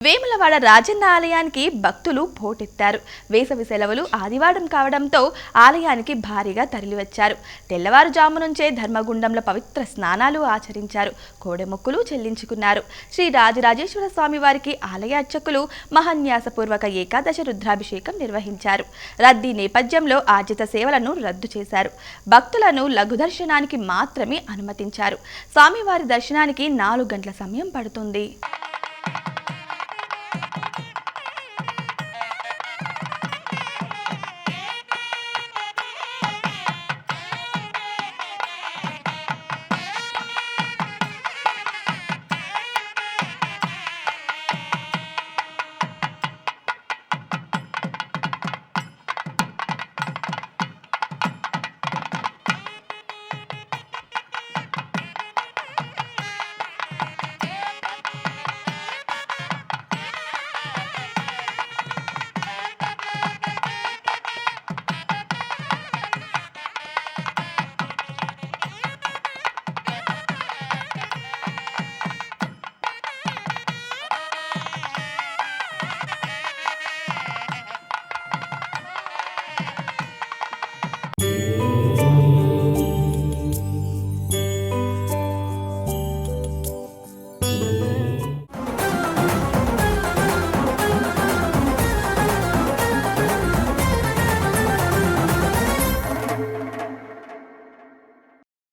వేములవాడ రాజన్న ఆలయానికి భక్తులు పోటెత్తారు. వేసవి సెలవులు ఆదివారం కావడంతో ఆలయానికి భారీగా తరలివచ్చారు. తెల్లవారుజాము నుంచే ధర్మగుండంలో పవిత్ర స్నానాలు ఆచరించారు. కోడెమొక్కులు చెల్లించుకున్నారు. శ్రీ రాజరాజేశ్వర స్వామి వారికి ఆలయ అర్చకులు మహాన్యాసపూర్వక ఏకాదశి రుద్రాభిషేకం నిర్వహించారు. రద్దీ నేపథ్యంలో ఆర్జిత సేవలను రద్దు చేశారు. భక్తులను లఘు దర్శనానికి మాత్రమే అనుమతించారు. స్వామివారి దర్శనానికి 4 గంటల సమయం పడుతుంది.